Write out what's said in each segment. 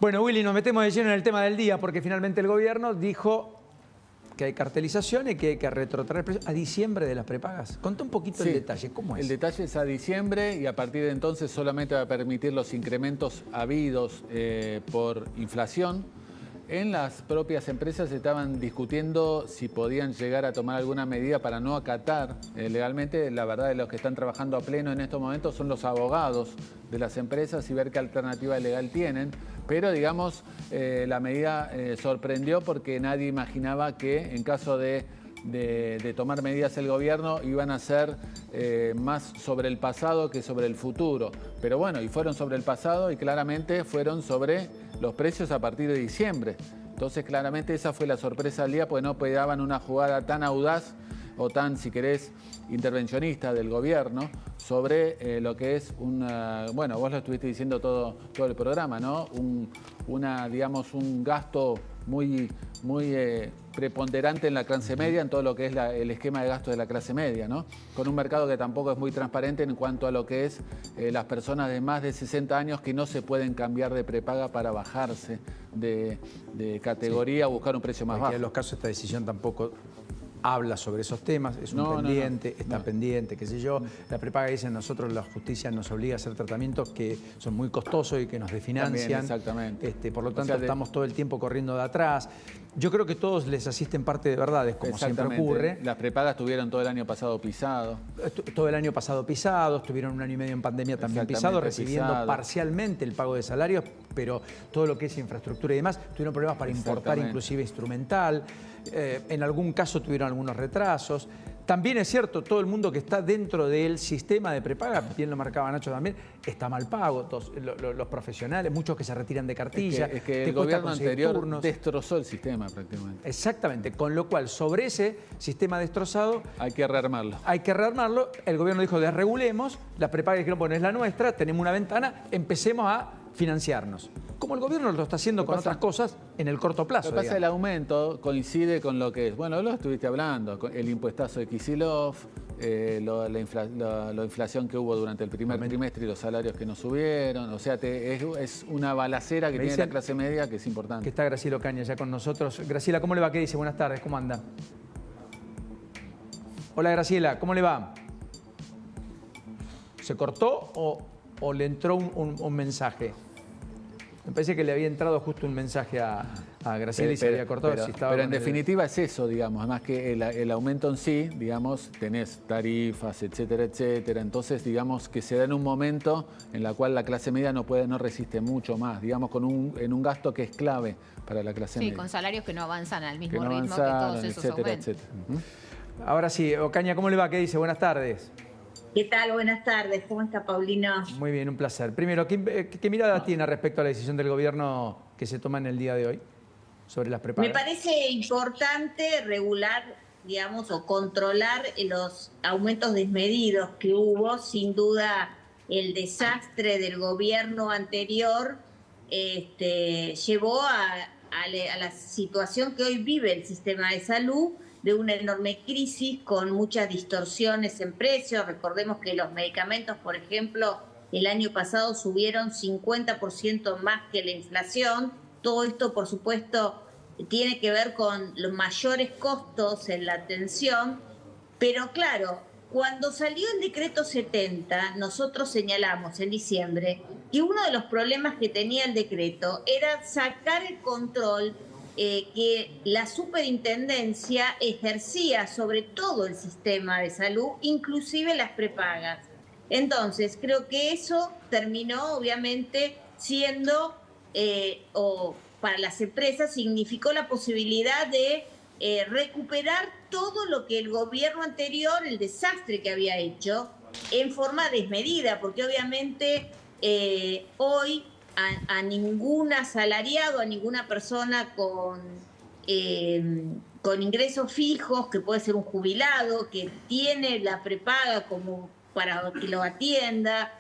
Bueno, Willy, nos metemos de lleno en el tema del día porque finalmente el gobierno dijo que hay cartelización y que hay que retrotraer precios a diciembre de las prepagas. Contá un poquito el detalle, ¿cómo es? El detalle es a diciembre y a partir de entonces solamente va a permitir los incrementos habidos por inflación. En las propias empresas estaban discutiendo si podían llegar a tomar alguna medida para no acatar legalmente. La verdad, de los que están trabajando a pleno en estos momentos son los abogados de las empresas y ver qué alternativa legal tienen. Pero, digamos, la medida sorprendió porque nadie imaginaba que en caso de tomar medidas el gobierno iban a ser más sobre el pasado que sobre el futuro. Pero bueno, y fueron sobre el pasado y claramente fueron sobre los precios a partir de diciembre. Entonces claramente esa fue la sorpresa del día, porque no pegaban una jugada tan audaz o tan, si querés, intervencionista del gobierno sobre lo que es una... Bueno, vos lo estuviste diciendo todo el programa, ¿no? Digamos, un gasto muy preponderante en la clase media, en todo lo que es el esquema de gasto de la clase media, ¿no? Con un mercado que tampoco es muy transparente en cuanto a lo que es las personas de más de 60 años que no se pueden cambiar de prepaga para bajarse de categoría o buscar un precio más bajo. En los casos esta decisión tampoco habla sobre esos temas, es un pendiente, está pendiente, qué sé yo. La prepaga dice, nosotros la justicia nos obliga a hacer tratamientos que son muy costosos y que nos desfinancian. También, exactamente. Por lo tanto, estamos todo el tiempo corriendo de atrás. Yo creo que todos les asisten parte de verdades, como siempre ocurre. Las prepagas estuvieron todo el año pasado pisados. Todo el año pasado pisados, estuvieron un año y medio en pandemia también pisados, recibiendo parcialmente el pago de salarios, pero todo lo que es infraestructura y demás, tuvieron problemas para importar inclusive instrumental. En algún caso tuvieron algunos retrasos. También es cierto, todo el mundo que está dentro del sistema de prepaga, bien lo marcaba Nacho también, está mal pago. Los profesionales, muchos que se retiran de cartilla. Es que el gobierno anterior destrozó el sistema prácticamente. Exactamente, con lo cual sobre ese sistema destrozado... Hay que rearmarlo. Hay que rearmarlo. El gobierno dijo, desregulemos, la prepaga dijeron, bueno, es la nuestra, tenemos una ventana, empecemos a financiarnos. Como el gobierno lo está haciendo con otras cosas en el corto plazo. Lo que pasa, el aumento coincide con lo que es, bueno, lo estuviste hablando, el impuestazo de Kicillof, la inflación que hubo durante el primer trimestre y los salarios que no subieron. O sea, es una balacera que tiene la clase media que es importante. Que está Graciela Ocaña ya con nosotros. Graciela, ¿cómo le va? ¿Qué dice? Buenas tardes, ¿cómo anda? Hola, Graciela, ¿cómo le va? ¿Se cortó o le entró un mensaje? Me parece que le había entrado justo un mensaje a Graciela y se había cortado. Pero en definitiva es eso, digamos, además que el aumento en sí, digamos, tenés tarifas, etcétera, etcétera. Entonces, digamos, que se da en un momento en la cual la clase media no resiste mucho más, digamos, en un gasto que es clave para la clase media. Sí, con salarios que no avanzan al mismo ritmo que todos esos aumentos. Etcétera. Ahora sí, Ocaña, ¿cómo le va? ¿Qué dice? Buenas tardes. ¿Qué tal? Buenas tardes. ¿Cómo está, Paulino? Muy bien, un placer. Primero, ¿qué mirada tiene respecto a la decisión del gobierno que se toma en el día de hoy sobre las prepagas? Me parece importante regular, digamos, o controlar los aumentos desmedidos que hubo. Sin duda, el desastre del gobierno anterior llevó a la situación que hoy vive el sistema de salud, de una enorme crisis con muchas distorsiones en precios. Recordemos que los medicamentos, por ejemplo, el año pasado subieron 50% más que la inflación. Todo esto, por supuesto, tiene que ver con los mayores costos en la atención. Pero claro, cuando salió el decreto 70, nosotros señalamos en diciembre que uno de los problemas que tenía el decreto era sacar el control que la superintendencia ejercía sobre todo el sistema de salud, inclusive las prepagas. Entonces, creo que eso terminó, obviamente, siendo, o para las empresas, significó la posibilidad de recuperar todo lo que el gobierno anterior, el desastre que había hecho, en forma desmedida, porque obviamente hoy a ningún asalariado, a ninguna persona con ingresos fijos, que puede ser un jubilado, que tiene la prepaga como para que lo atienda,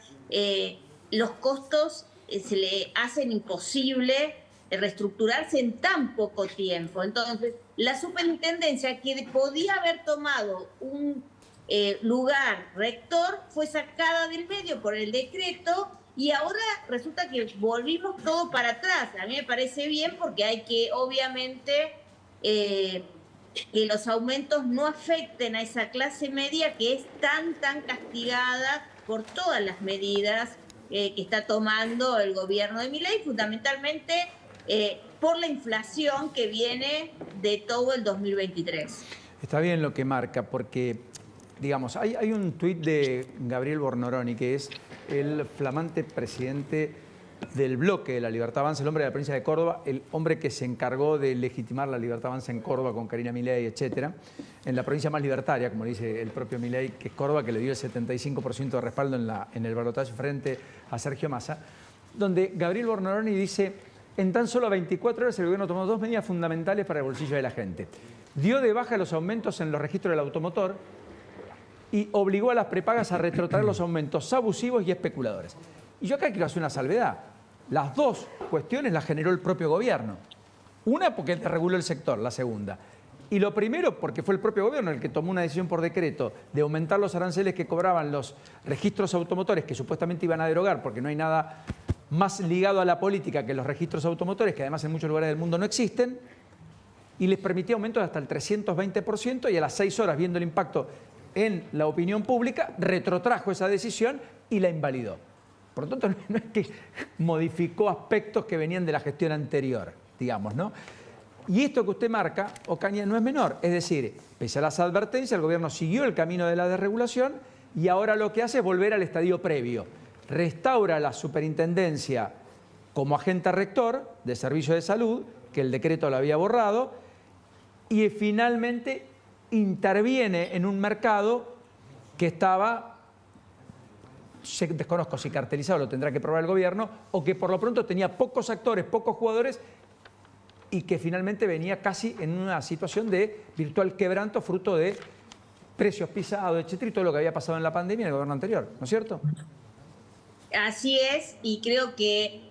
los costos se le hacen imposible reestructurarse en tan poco tiempo. Entonces, la superintendencia, que podía haber tomado un lugar rector, fue sacada del medio por el decreto, y ahora resulta que volvimos todo para atrás. A mí me parece bien porque hay que, obviamente, que los aumentos no afecten a esa clase media que es tan castigada por todas las medidas que está tomando el gobierno de Milei, fundamentalmente por la inflación que viene de todo el 2023. Está bien lo que marca, porque, digamos, hay un tuit de Gabriel Bornoroni, que es el flamante presidente del bloque de la Libertad Avanza, el hombre de la provincia de Córdoba, el hombre que se encargó de legitimar la Libertad Avanza en Córdoba con Karina Milei, etcétera, en la provincia más libertaria, como dice el propio Milei, que es Córdoba, que le dio el 75% de respaldo en el balotaje frente a Sergio Massa, donde Gabriel Bornoroni dice: en tan solo 24 horas el gobierno tomó 2 medidas fundamentales para el bolsillo de la gente. Dio de baja los aumentos en los registros del automotor y obligó a las prepagas a retrotraer los aumentos abusivos y especuladores. Y yo acá quiero hacer una salvedad. Las dos cuestiones las generó el propio gobierno. Una, porque reguló el sector, la segunda. Y lo primero, porque fue el propio gobierno el que tomó una decisión por decreto de aumentar los aranceles que cobraban los registros automotores, que supuestamente iban a derogar, porque no hay nada más ligado a la política que los registros automotores, que además en muchos lugares del mundo no existen, y les permitía aumentos de hasta el 320%, y a las 6 horas, viendo el impacto en la opinión pública, retrotrajo esa decisión y la invalidó. Por lo tanto, no es que modificó aspectos que venían de la gestión anterior, digamos, ¿no? Y esto que usted marca, Ocaña, no es menor. Es decir, pese a las advertencias, el gobierno siguió el camino de la desregulación y ahora lo que hace es volver al estadio previo. Restaura la superintendencia como agente rector de servicios de salud, que el decreto lo había borrado, y finalmente interviene en un mercado que estaba, desconozco si cartelizado, lo tendrá que probar el gobierno, o que por lo pronto tenía pocos actores, pocos jugadores, y que finalmente venía casi en una situación de virtual quebranto, fruto de precios pisados, etcétera, y todo lo que había pasado en la pandemia en el gobierno anterior, ¿no es cierto? Así es, y creo que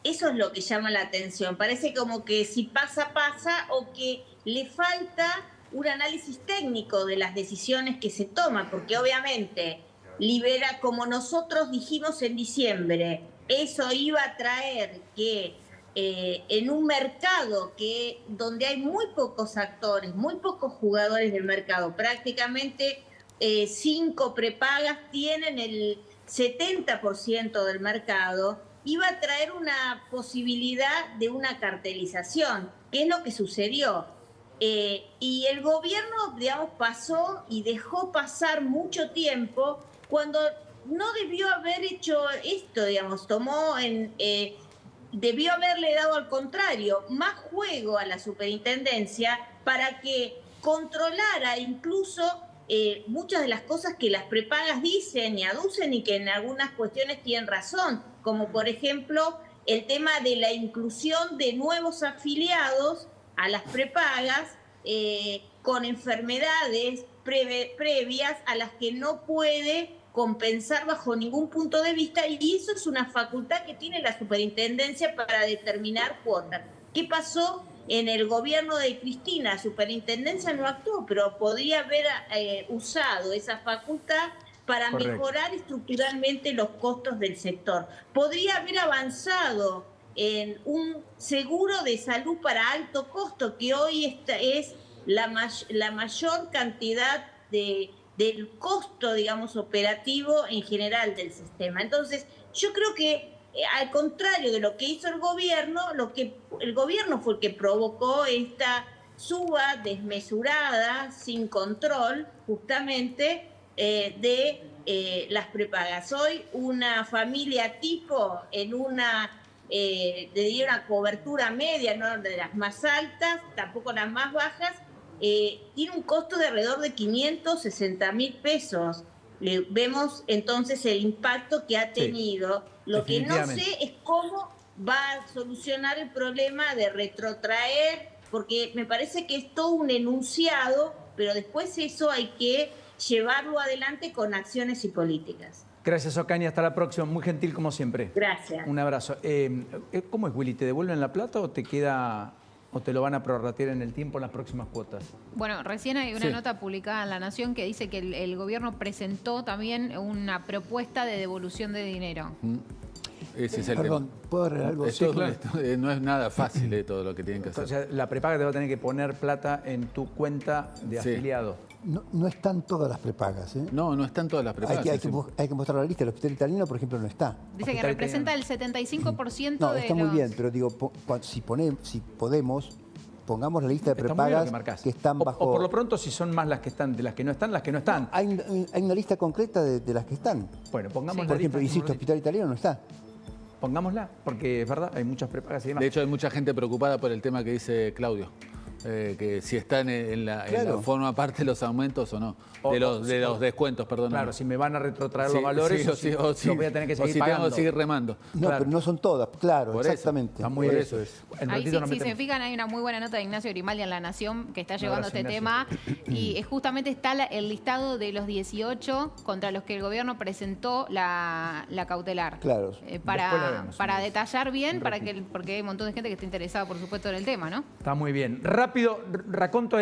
eso es lo que llama la atención. Parece como que si pasa, pasa, o que le falta un análisis técnico de las decisiones que se toman, porque obviamente libera, como nosotros dijimos en diciembre, eso iba a traer que en un mercado donde hay muy pocos actores, muy pocos jugadores del mercado, prácticamente 5 prepagas tienen el 70% del mercado, iba a traer una posibilidad de una cartelización, que es lo que sucedió. Y el gobierno, digamos, pasó y dejó pasar mucho tiempo cuando no debió haber hecho esto, digamos, debió haberle dado al contrario, más juego a la superintendencia para que controlara incluso muchas de las cosas que las prepagas dicen y aducen y que en algunas cuestiones tienen razón, como por ejemplo el tema de la inclusión de nuevos afiliados a las prepagas con enfermedades previas a las que no puede compensar bajo ningún punto de vista, y eso es una facultad que tiene la superintendencia para determinar cuotas. ¿Qué pasó en el gobierno de Cristina? La superintendencia no actuó, pero podría haber usado esa facultad para mejorar estructuralmente los costos del sector. Podría haber avanzado en un seguro de salud para alto costo, que hoy es la mayor cantidad del costo, digamos, operativo en general del sistema. Entonces, yo creo que al contrario de lo que hizo el gobierno fue el que provocó esta suba desmesurada, sin control, justamente, de las prepagas. Hoy una familia tipo en le dio una cobertura media, no de las más altas, tampoco las más bajas, tiene un costo de alrededor de 560.000 pesos. Vemos entonces el impacto que ha tenido. Lo que no sé es cómo va a solucionar el problema de retrotraer, porque me parece que es todo un enunciado, pero después eso hay que llevarlo adelante con acciones y políticas. Gracias, Ocaña. Hasta la próxima. Muy gentil como siempre. Gracias. Un abrazo. ¿Cómo es, Willy? ¿Te devuelven la plata o te queda... o te lo van a prorratear en el tiempo en las próximas cuotas? Bueno, recién hay una nota publicada en La Nación que dice que el gobierno presentó también una propuesta de devolución de dinero. Ese es el Perdón, tema. ¿puedo agregar algo? Es Sí, todo claro. no es nada fácil todo lo que tienen que hacer. O sea, la prepaga te va a tener que poner plata en tu cuenta de Sí. afiliado. No están todas las prepagas, ¿eh? No están todas las prepagas. Hay que mostrar la lista. El hospital italiano, por ejemplo, no está. Dice que Hospital representa el 75% No, de está los... muy bien, pero digo, si podemos, pongamos la lista de Está muy bien lo prepagas que marcás. que están O bajo... por lo pronto, si son más las que están, de las que no están, las que no están. Hay una lista concreta de las que están. Bueno, pongamos Por la ejemplo, lista. insisto, hospital italiano no está. Pongámosla, porque es verdad, hay muchas prepagas y demás. De hecho, hay mucha gente preocupada por el tema que dice Claudio. Que si están forma parte de los aumentos o no. De los descuentos, perdón. Claro, si me van a retrotraer los valores, o si los voy a tener que seguir tengo pagando. que seguir remando. No, Claro. pero no son todas, claro, Por eso. exactamente. Está muy Por bien. eso es. En Ahí ratito sí, nos si se metemos. fijan, hay una muy buena nota de Ignacio Grimaldi en La Nación que está llevando abrazo, este Ignacio. tema y justamente está el listado de los 18 contra los que el gobierno presentó la cautelar. Claro. Después la vemos, para un detallar bien, ratito. porque hay un montón de gente que está interesada, por supuesto, en el tema, ¿no? Está muy bien. Rápido, raconto de la